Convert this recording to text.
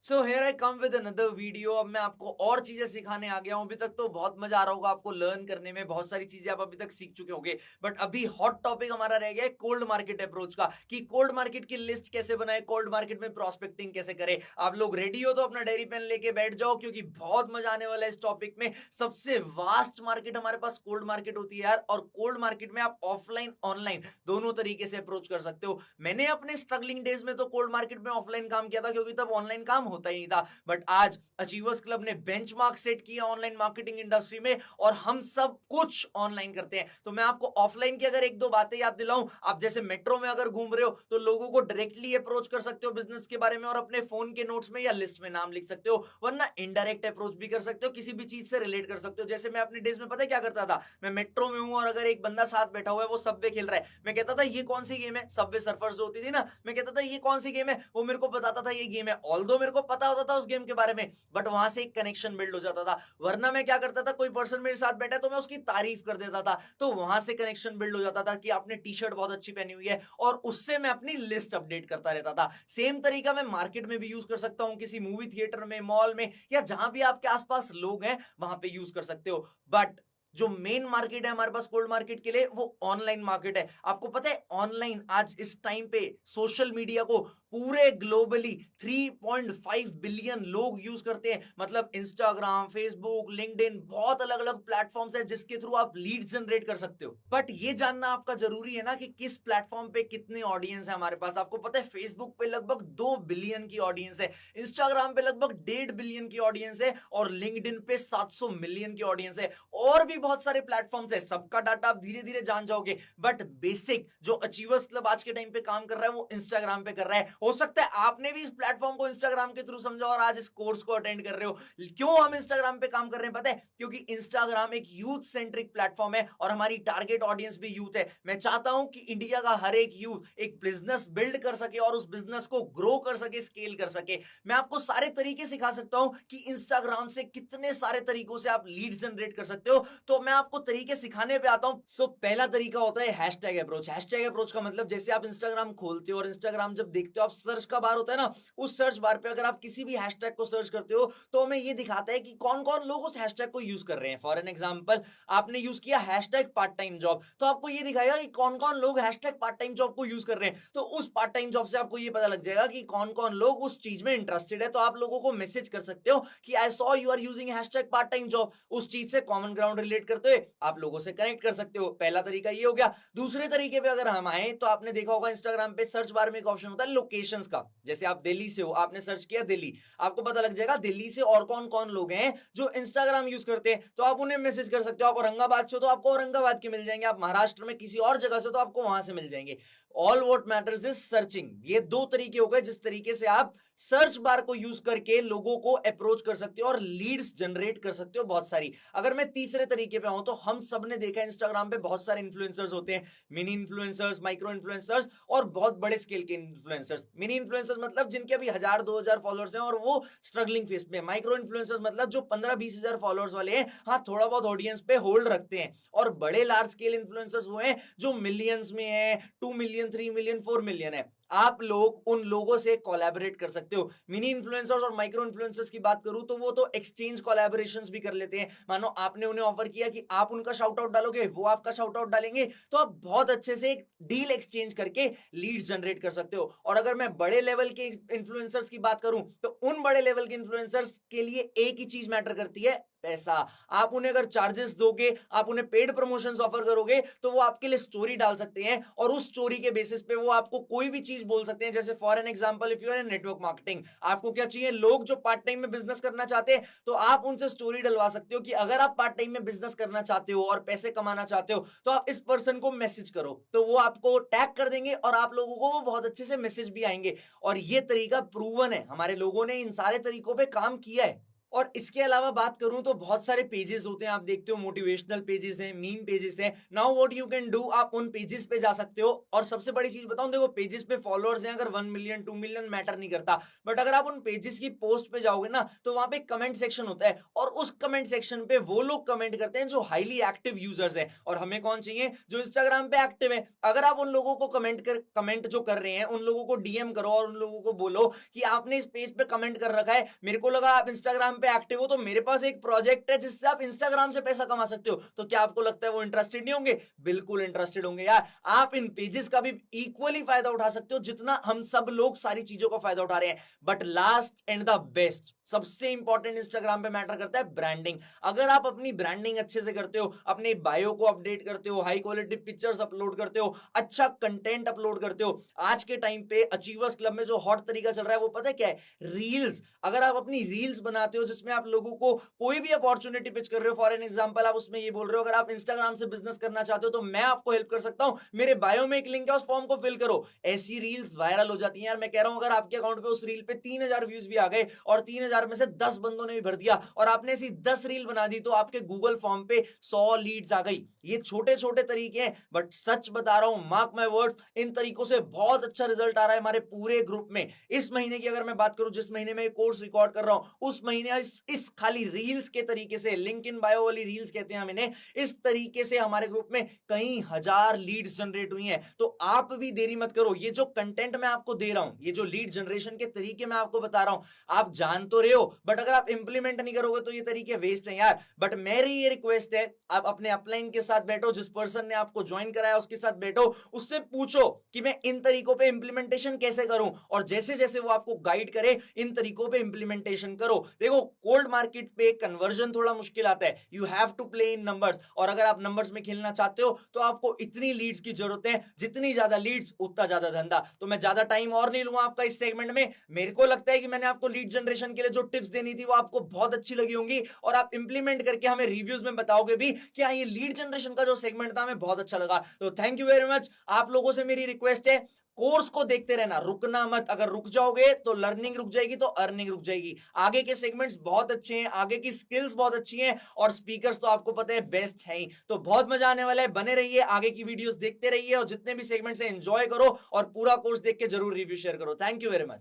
So here I come with another video. अब मैं आपको और चीजें सिखाने आ गया हूं। अभी तक तो बहुत मजा आ रहा होगा आपको लर्न करने में, बहुत सारी चीजें आप अभी तक सीख चुके होंगे। बट अभी हॉट टॉपिक हमारा रह गया है कोल्ड मार्केट अप्रोच का, कि कोल्ड मार्केट की लिस्ट कैसे बनाए, कोल्ड मार्केट में प्रोस्पेक्टिंग कैसे करें। आप लोग रेडी हो तो अपना डायरी पेन लेके बैठ जाओ, क्योंकि बहुत मजा आने वाला है इस टॉपिक में। सबसे वास्ट मार्केट हमारे पास कोल्ड मार्केट होती है यार, और कोल्ड मार्केट में आप ऑफलाइन ऑनलाइन दोनों तरीके से अप्रोच कर सकते हो। मैंने अपने स्ट्रगलिंग डेज में तो कोल्ड मार्केट में ऑफलाइन काम किया था, क्योंकि तब ऑनलाइन काम होता ही नहीं था। बट आज अचीवर्स क्लब ने बेंचमार्क सेट किया ऑनलाइन मार्केटिंग इंडस्ट्री में, और हम सब कुछ ऑनलाइन करते हैं। तो मैं आपको ऑफलाइन की अगर एक दो बातें याद दिलाऊं, आप जैसे मेट्रो में अगर घूम रहे हो तो लोगों को डायरेक्टली अप्रोच कर सकते हो बिजनेस के बारे में, और अपने फोन के नोट्स में या लिस्ट में नाम लिख सकते हो। वरना इनडायरेक्ट अप्रोच भी कर सकते हो, किसी भी चीज से रिलेट कर सकते हो। जैसे मैं अपने डेज में पता है क्या करता था, मैं मेट्रो में हूं और अगर एक बंदा साथ बैठा हुआ है, वो सबवे खेल रहा है, मैं कहता था ये कौन सी गेम है, सबवे सर्फर्स जो होती थी ना, मैं कहता था ये कौन सी गेम है, वो मेरे को बताता था ये गेम है। ऑल्दो मेरे को पता होता था उस गेम के बारे में, बट वहां से एक कनेक्शन बिल्ड हो जाता था। वरना मैं क्या करता था, कोई पर्सन मेरे साथ बैठा है तो मैं उसकी तारीफ कर देता था, तो वहां से कनेक्शन बिल्ड हो जाता था कि आपने टी शर्ट बहुत अच्छी पहनी हुई है, और उससे मैं अपनी लिस्ट अपडेट करता रहता था। सेम तरीका मैं मार्केट में भी यूज कर सकता हूं, किसी मूवी थिएटर में, मॉल में, या जहां भी आपके आसपास लोग हैं वहां पे यूज कर सकते हो। बट जो मेन मार्केट है हमारे पास कोल्ड मार्केट के लिए, वो ऑनलाइन मार्केट है। आपको पता है ऑनलाइन आज इस टाइम पे सोशल मीडिया को पूरे ग्लोबली 3.5 बिलियन लोग यूज करते हैं। मतलब इंस्टाग्राम, फेसबुक, लिंक्डइन, बहुत अलग अलग प्लेटफॉर्म्स है जिसके थ्रू आप लीड जनरेट कर सकते हो। बट ये जानना आपका जरूरी है ना कि किस प्लेटफॉर्म पे कितने ऑडियंस है हमारे पास। आपको पता है फेसबुक पे लगभग 2 बिलियन की ऑडियंस है, इंस्टाग्राम पे लगभग 1.5 बिलियन की ऑडियंस है, और लिंक्डइन पे 700 मिलियन की ऑडियंस है। और भी बहुत सारे प्लेटफॉर्म्स है, सबका डाटा आप धीरे धीरे जान जाओगे। बट बेसिक जो अचीवर्स क्लब आज के टाइम पे काम कर रहा है, वो इंस्टाग्राम पे कर रहा है। हो सकता है आपने भी इस प्लेटफॉर्म को इंस्टाग्राम के थ्रू समझा और आज इस कोर्स को अटेंड कर रहे हो। क्यों हम इंस्टाग्राम पे काम कर रहे हैं पता है? क्योंकि इंस्टाग्राम एक यूथ सेंट्रिक प्लेटफॉर्म है, और हमारी टारगेट ऑडियंस भी यूथ है। मैं चाहता हूं कि इंडिया का हर एक यूथ एक बिजनेस बिल्ड कर सके, और उस बिजनेस को ग्रो कर सके, स्केल कर सके। मैं आपको सारे तरीके सिखा सकता हूं कि इंस्टाग्राम से कितने सारे तरीकों से आप लीड जनरेट कर सकते हो। तो मैं आपको तरीके सिखाने पे आता हूं। सो पहला तरीका होता है हैशटैग अप्रोच। हैशटैग अप्रोच का मतलब, जैसे आप इंस्टाग्राम खोलते हो और इंस्टाग्राम जब देखते हो, आप सर्च का बार होता है ना, उस सर्च बार पे अगर आप किसी भी हैशटैग को सर्च करते हो तो हमें ये दिखाता है कि कौन कौन लोग उस हैशटैग को यूज कर रहे हैं। फॉर एन एग्जांपल, आपने यूज किया हैशटैग पार्ट टाइम जॉब, तो आपको ये दिखाएगा कि कौन कौन लोग हैशटैग पार्ट टाइम जॉब को यूज कर रहे हैं। तो उस पार्ट टाइम जॉब से आपको ये पता लग जाएगा कि कौन कौन लोग उस चीज में इंटरेस्टेड है। तो आप लोगों को मैसेज कर सकते हो कि I saw you are using hashtag part time job. उस चीज से कॉमन ग्राउंड रिलेट करते हुए आप लोगों से कनेक्ट कर सकते हो। पहला तरीका ये हो गया। दूसरे तरीके पे अगर हम आए, तो आपने देखा होगा इंस्टाग्राम पे सर्च बार में एक ऑप्शन होता है लोकेशंस का। जैसे आप दिल्ली से हो, आपने सर्च किया दिल्ली, आपको पता लग जाएगा दिल्ली से और कौन कौन लोग हैं जो इंस्टाग्राम यूज करते हैं, तो आप उन्हें मैसेज कर सकते हो। आप औरंगाबाद से हो तो आपको औरंगाबाद के मिल जाएंगे, आप महाराष्ट्र में किसी और जगह से तो आपको वहां से मिल जाएंगे। All what matters is searching. ये दो तरीके हो गए जिस तरीके से आप सर्च बार को यूज करके लोगों को अप्रोच कर सकते हो और लीड्स जनरेट कर सकते हो बहुत सारी। अगर मैं तीसरे तरीके पे आऊं, तो हम सब ने देखा इंस्टाग्राम पे बहुत सारे इन्फ्लुएंसर्स होते हैं, मिनी इन्फ्लुएंसर्स, माइक्रो इन्फ्लुएंसर्स, और बहुत बड़े स्केल के इन्फ्लुएंसर्स। मिनी इन्फ्लुएंसर्स मतलब जिनके अभी 1000-2000 फॉलोअर्स हैं और वो स्ट्रगलिंग फेस पे। माइक्रो इन्फ्लुएंसर्स मतलब जो 15-20 हजार फॉलोअर्स वाले हैं, हाँ थोड़ा बहुत ऑडियंस पे होल्ड रखते हैं। और बड़े लार्ज स्केल इन्फ्लुएंसर्स वो हैं जो मिलियंस में है, 2 मिलियन, 3 मिलियन, 4 मिलियन है। आप लोग उन लोगों से कोलैबोरेट कर सकते हो। मिनी इन्फ्लुएंसर्स और माइक्रो इन्फ्लुएंसर्स की बात करूं, तो वो तो एक्सचेंज कोलैबोरेशंस भी कर लेते हैं। मानो आपने उन्हें ऑफर किया कि आप उनका शाउट आउट डालोगे, वो आपका शाउट आउट डालेंगे, तो आप बहुत अच्छे से एक डील एक्सचेंज करके लीड्स जनरेट कर सकते हो। और अगर मैं बड़े लेवल के इन्फ्लुएंसर्स की बात करूं, तो उन बड़े लेवल के इन्फ्लुएंसर्स के लिए एक ही चीज मैटर करती है, पैसा। आप उन्हें अगर चार्जेस दोगे, आप उन्हें पेड प्रमोशंस ऑफर करोगे, तो वो आपके लिए स्टोरी डाल सकते हैं, और उस स्टोरी के बेसिस पे वो आपको कोई भी चीज बोल सकते हैं। जैसे for an example, if you are in network marketing, आपको क्या चाहिए, लोग जो पार्ट टाइम में बिजनेस करना चाहते हैं, तो आप उनसे स्टोरी डलवा सकते हो कि अगर आप पार्ट टाइम में बिजनेस करना चाहते हो और पैसे कमाना चाहते हो, तो आप इस पर्सन को मैसेज करो, तो वो आपको टैग कर देंगे और आप लोगों को वो बहुत अच्छे से मैसेज भी आएंगे। और ये तरीका प्रूवन है, हमारे लोगों ने इन सारे तरीकों पे काम किया है। और इसके अलावा बात करूं तो बहुत सारे पेजेस होते हैं, आप देखते हो मोटिवेशनल पेजेस हैं, मीम पेजेस हैं। Now what you can do, आप उन पेजेस पे जा सकते हो। और सबसे बड़ी चीज बताऊं, देखो पेजेस पे फॉलोअर्स हैं अगर 1 मिलियन 2 मिलियन मैटर नहीं करता, बट अगर आप उन पेजेस की पोस्ट पे जाओगे ना तो वहां पे कमेंट सेक्शन होता है, और उस कमेंट सेक्शन पे वो लोग कमेंट करते हैं जो हाईली एक्टिव यूजर्स हैं, और हमें कौन चाहिए, जो इंस्टाग्राम पे एक्टिव है। अगर आप उन लोगों को कमेंट जो कर रहे हैं उन लोगों को डीएम करो और उन लोगों को बोलो कि आपने इस पेज पे कमेंट कर रखा है, मेरे को लगा आप इंस्टाग्राम पे एक्टिव हो, तो मेरे पास एक प्रोजेक्ट है जिससे आप इंस्टाग्राम से पैसा कमा सकते हो। तो क्या आपको लगता है वो इंटरेस्टेड नहीं होंगे? बिल्कुल इंटरेस्टेड होंगे यार। आप इन पेजेस का भी इक्वली फायदा उठा सकते हो जितना हम सब लोग सारी चीजों का फायदा उठा रहे हैं। But last and the best, सबसे इंपॉर्टेंट इंस्टाग्राम पे मैटर करता है ब्रांडिंग। अगर आप अपनी ब्रांडिंग अच्छे से करते हो, अपने बायो को अपडेट करते हो, हाई क्वालिटी पिक्चर्स अपलोड करते हो, अच्छा कंटेंट अपलोड करते हो, आज के टाइम पे अचीवर्स क्लब में जो हॉट तरीका चल रहा है वो पता है क्या है? रील्स। अगर आप अपनी रील्स बनाते हो जिसमें आप लोगों को कोई भी अपॉर्चुनिटी पिच कर रहे हो, फॉर एन एग्जांपल आप उसमें ये बोल रहे हो अगर आप इंस्टाग्राम से बिजनेस करना चाहते हो तो मैं आपको हेल्प कर सकता हूं, मेरे बायो में एक लिंक है, उस फॉर्म को फिल करो। ऐसी रील्स वायरल हो जाती हैं यार। मैं कह रहा हूं अगर आपके अकाउंट पे उस रील पे 3,000 व्यूज भी आ गए और 3,000 में से 10 बंदों ने भी भर दिया और आपने ऐसी 10 रील बना दी तो आपके गूगल फॉर्म पे 100 लीड्स आ गई। ये छोटे छोटे तरीके हैं, बट सच बता रहा हूं, मार्क माय वर्ड्स, इन तरीकों से बहुत अच्छा रिजल्ट आ रहा है हमारे पूरे ग्रुप में। इस महीने की अगर मैं बात करूं, जिस महीने में ये कोर्स रिकॉर्ड कर रहा हूं, उस महीने इस खाली रील्स के तरीके से, लिंक इन बायो वाली रील्स कहते हैं हम इन्हें, इस तरीके से हमारे ग्रुप में कई हजार लीड्स जनरेट हुई हैं। तो आप भी देरी मत करो, ये जो कंटेंट मैं आपको दे रहा हूं, ये जो लीड जनरेशन के तरीके मैं आपको बता रहा हूं, आप जान तो रहे हो, बट अगर आप इंप्लीमेंट नहीं करोगे तो ये तरीके वेस्ट हैं यार। बट मेरी ये रिक्वेस्ट है, आप अपने अपलाइन के साथ बैठो, जिस पर्सन ने आपको ज्वाइन कराया उसके साथ बैठो, उससे पूछो कि मैं इन तरीकों पे इंप्लीमेंटेशन कैसे करूं, और जैसे जैसे वो आपको गाइड करे इन तरीकों पे इंप्लीमेंटेशन करो। देखो कोल्ड मार्केट पे कन्वर्जन थोड़ा मुश्किल आता है, you have to play in numbers, और अगर आप नंबर्स में खेलना चाहते हो तो आपको इतनी लीड्स की जरूरत है, जितनी ज्यादा लीड्स उतना ज्यादा धंधा। तो मैं ज्यादा टाइम और नहीं लूंगा आपका इस सेगमेंट में। मेरे को लगता है कि मैंने आपको लीड जनरेशन के लिए जो टिप्स देनी थी वो आपको बहुत अच्छी लगी होंगी, और आप इंप्लीमेंट करके हमें रिव्यूज में बताओगे भी कि हाँ ये लीड जनरेशन का जो सेगमेंट था हमें बहुत अच्छा लगा। तो थैंक यू वेरी मच। आप लोगों से मेरी रिक्वेस्ट है, कोर्स को देखते रहना, रुकना मत। अगर रुक जाओगे तो लर्निंग रुक जाएगी, तो अर्निंग रुक जाएगी। आगे के सेगमेंट्स बहुत अच्छे हैं, आगे की स्किल्स बहुत अच्छी हैं, और स्पीकर्स तो आपको पता है बेस्ट है ही। तो बहुत मजा आने वाला है, बने रहिए, आगे की वीडियोस देखते रहिए, और जितने भी सेगमेंट्स हैं एंजॉय करो, और पूरा कोर्स देख के जरूर रिव्यू शेयर करो। Thank you very much.